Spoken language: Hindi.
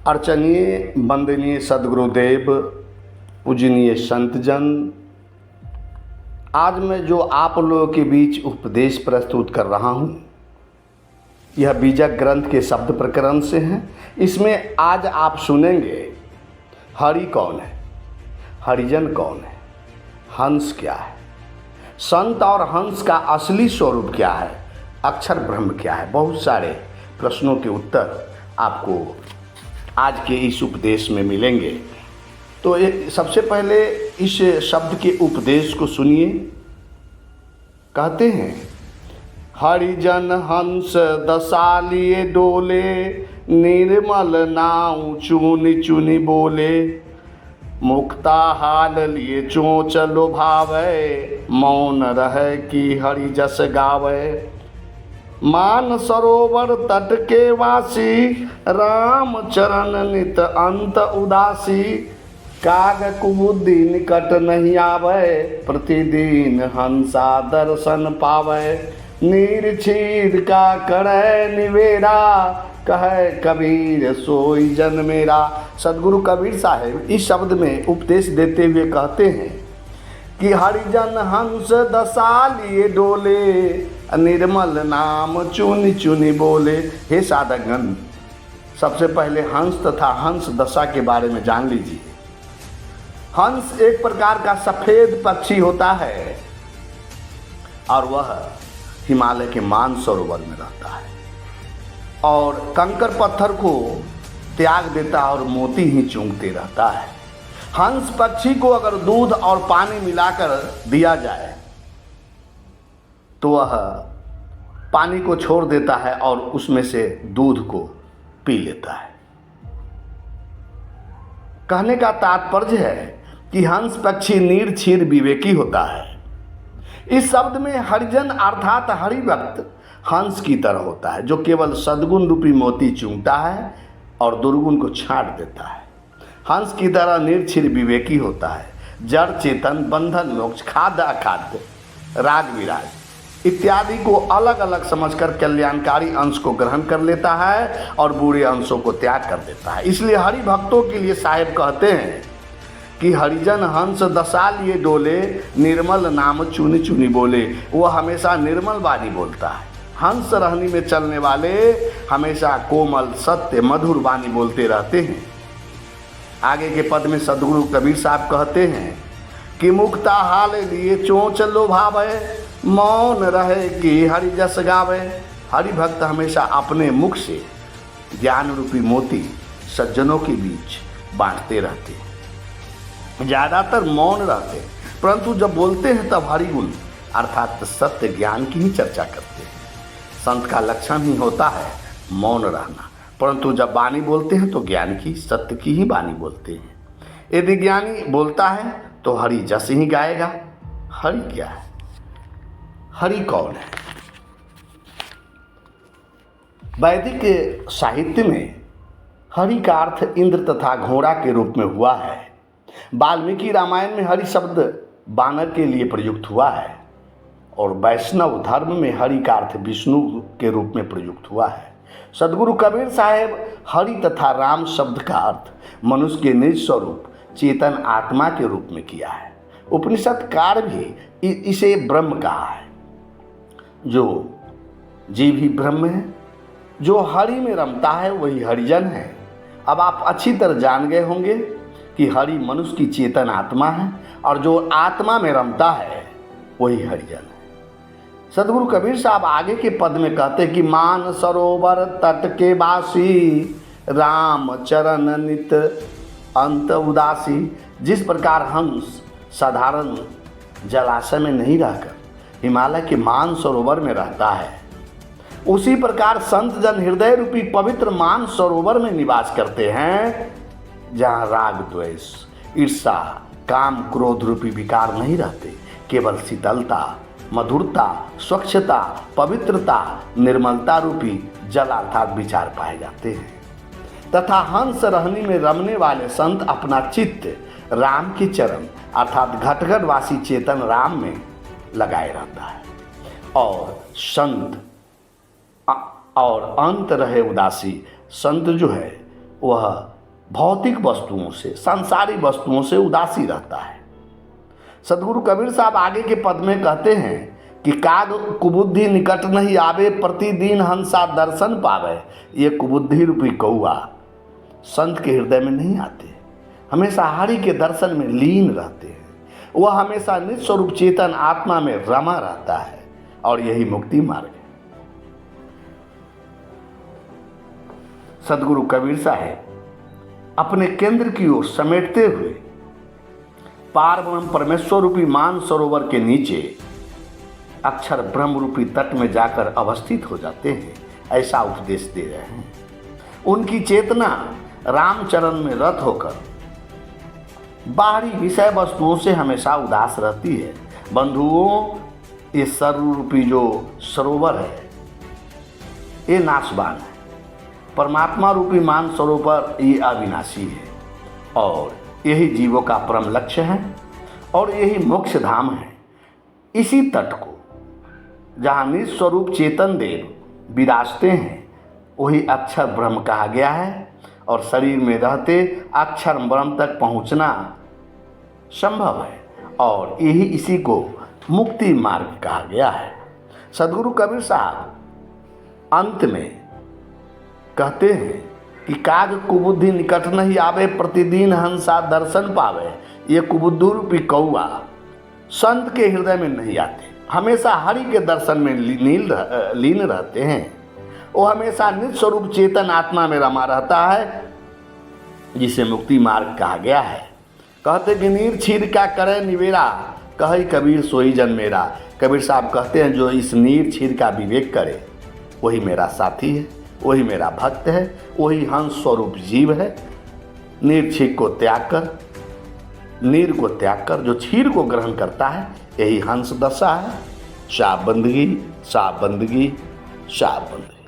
अर्चनीय वंदनीय सदगुरुदेव, पूजनीय संतजन, आज मैं जो आप लोगों के बीच उपदेश प्रस्तुत कर रहा हूँ, यह बीजक ग्रंथ के शब्द प्रकरण से हैं। इसमें आज आप सुनेंगे हरि कौन है, हरिजन कौन है, हंस क्या है, संत और हंस का असली स्वरूप क्या है, अक्षर ब्रह्म क्या है। बहुत सारे प्रश्नों के उत्तर आपको आज के इस उपदेश में मिलेंगे। तो सबसे पहले इस शब्द के उपदेश को सुनिए। कहते हैं, हरिजन हंस दशा लिए डोले, निर्मल नाव चुनी चुनी बोले, मुक्ता हाल लिए चोंच लुभावे, मौन रहे कि हरि जस गावे। मान सरोवर तट के वासी, राम चरण नित अंत उदासी, काग कुबुद्धि निकट नहीं आवे, प्रतिदिन हंसा दर्शन पावे। नीर छीर का करे निवेरा, कहे कबीर सोई जन मेरा। सदगुरु कबीर साहेब इस शब्द में उपदेश देते हुए कहते हैं कि हरिजन हंस दशा लिए डोले, निर्मल नाम चुनी चुनी बोले। हे साधकगण, सबसे पहले हंस तथा हंस दशा के बारे में जान लीजिए। हंस एक प्रकार का सफेद पक्षी होता है और वह हिमालय के मानसरोवर में रहता है और कंकर पत्थर को त्याग देता और मोती ही चूंघते रहता है। हंस पक्षी को अगर दूध और पानी मिलाकर दिया जाए तो वह पानी को छोड़ देता है और उसमें से दूध को पी लेता है। कहने का तात्पर्य है कि हंस पक्षी निर्छीर विवेकी होता है। इस शब्द में हरिजन अर्थात हरिभक्त हंस की तरह होता है, जो केवल सद्गुण रूपी मोती चूंघता है और दुर्गुण को छांट देता है। हंस की तरह निर्छीर विवेकी होता है। जड़ चेतन, बंधन मोक्ष, खाद्य अखाद्य, राग विराग इत्यादि को अलग अलग समझकर कल्याणकारी अंश को ग्रहण कर लेता है और बुरे अंशों को त्याग कर देता है। इसलिए हरि भक्तों के लिए साहेब कहते हैं कि हरिजन हंस दशा लिए डोले, निर्मल नाम चुनी चुनी बोले। वह हमेशा निर्मल वाणी बोलता है। हंस रहनी में चलने वाले हमेशा कोमल सत्य मधुर वाणी बोलते रहते हैं। आगे के पद में सदगुरु कबीर साहब कहते हैं कि मुक्ता हाल लिए चोंच लोभावे, मौन रहे कि हरि जस गावे। हरि भक्त हमेशा अपने मुख से ज्ञान रूपी मोती सज्जनों के बीच बांटते रहते हैं। ज़्यादातर मौन रहते हैं, परंतु जब बोलते हैं तब हरि गुण अर्थात सत्य ज्ञान की ही चर्चा करते हैं। संत का लक्षण ही होता है मौन रहना, परंतु जब वाणी बोलते हैं तो ज्ञान की सत्य की ही वाणी बोलते हैं। यदि ज्ञानी बोलता है तो हरि जस ही गाएगा। हरि क्या है, हरि कौन है? वैदिक साहित्य में हरि का अर्थ इंद्र तथा घोड़ा के रूप में हुआ है। वाल्मीकि रामायण में हरि शब्द बानर के लिए प्रयुक्त हुआ है और वैष्णव धर्म में हरि का अर्थ विष्णु के रूप में प्रयुक्त हुआ है। सदगुरु कबीर साहेब हरि तथा राम शब्द का अर्थ मनुष्य के निज स्वरूप चेतन आत्मा के रूप में किया है। उपनिषदकार भी इसे ब्रह्म कहा है। जो जीव ही ब्रह्म है, जो हरि में रमता है वही हरिजन है। अब आप अच्छी तरह जान गए होंगे कि हरि मनुष्य की चेतन आत्मा है और जो आत्मा में रमता है वही हरिजन है। सदगुरु कबीर साहब आगे के पद में कहते हैं कि मान सरोवर तट के वासी, राम चरण नित अंत उदासी। जिस प्रकार हंस साधारण जलाशय में नहीं रहकर हिमालय के मान सरोवर में रहता है, उसी प्रकार संत जन हृदय रूपी पवित्र मान सरोवर में निवास करते हैं, जहाँ राग द्वेष ईर्षा काम क्रोध रूपी विकार नहीं रहते। केवल शीतलता, मधुरता, स्वच्छता, पवित्रता, निर्मलता रूपी जल अर्थात विचार पाए जाते हैं। तथा हंस रहनी में रमने वाले संत अपना चित्त राम के चरण अर्थात घटघटवासी चेतन राम में लगाए रहता है और संत और अंत रहे उदासी। संत जो है वह भौतिक वस्तुओं से, सांसारिक वस्तुओं से उदासी रहता है। सदगुरु कबीर साहब आगे के पद में कहते हैं कि काग कुबुद्धि निकट नहीं आवे, प्रतिदिन हंसा दर्शन पावे। ये कुबुद्धि रूपी कौआ संत के हृदय में नहीं आते, हमेशा हरि के दर्शन में लीन रहते हैं। वह हमेशा निज स्वरूप चेतन आत्मा में रमा रहता है और यही मुक्ति मार्ग है। सदगुरु कबीर साहब अपने केंद्र की ओर समेटते हुए पार ब्रह्म परमेश्वर रूपी मान सरोवर के नीचे अक्षर ब्रह्म रूपी तट में जाकर अवस्थित हो जाते हैं, ऐसा उपदेश दे रहे हैं। उनकी चेतना रामचरण में रत होकर बाहरी विषय वस्तुओं से हमेशा उदास रहती है। बंधुओं, ये सर्वरूपी जो सरोवर है ये नाशवान है। परमात्मा रूपी मान सरोवर ये अविनाशी है और यही जीवों का परम लक्ष्य है और यही मोक्ष धाम है। इसी तट को जहाँ निज स्वरूप चेतन देव विराजते हैं वही अक्षर ब्रह्म कहा गया है और शरीर में रहते अक्षर ब्रह्म तक पहुँचना संभव है और यही इसी को मुक्ति मार्ग कहा गया है। सदगुरु कबीर साहब अंत में कहते हैं कि काग कुबुद्धि निकट नहीं आवे, प्रतिदिन हंसा दर्शन पावे। ये कुबुद्धि रूपी कौआ संत के हृदय में नहीं आते, हमेशा हरि के दर्शन में लीन रहते हैं। वो हमेशा निज स्वरूप चेतन आत्मा में रमा रहता है, जिसे मुक्ति मार्ग कहा गया है। कहते कि नीर छीर का करे निवेरा, कही कबीर सोई जन मेरा। कबीर साहब कहते हैं जो इस नीर छीर का विवेक करे वही मेरा साथी है, वही मेरा भक्त है, वही हंस स्वरूप जीव है। नीर छीर को त्याग कर, नीर को त्याग कर जो छीर को ग्रहण करता है यही हंस दशा है। शाह बंदगी, शाह बंदगी, शाह बंदगी।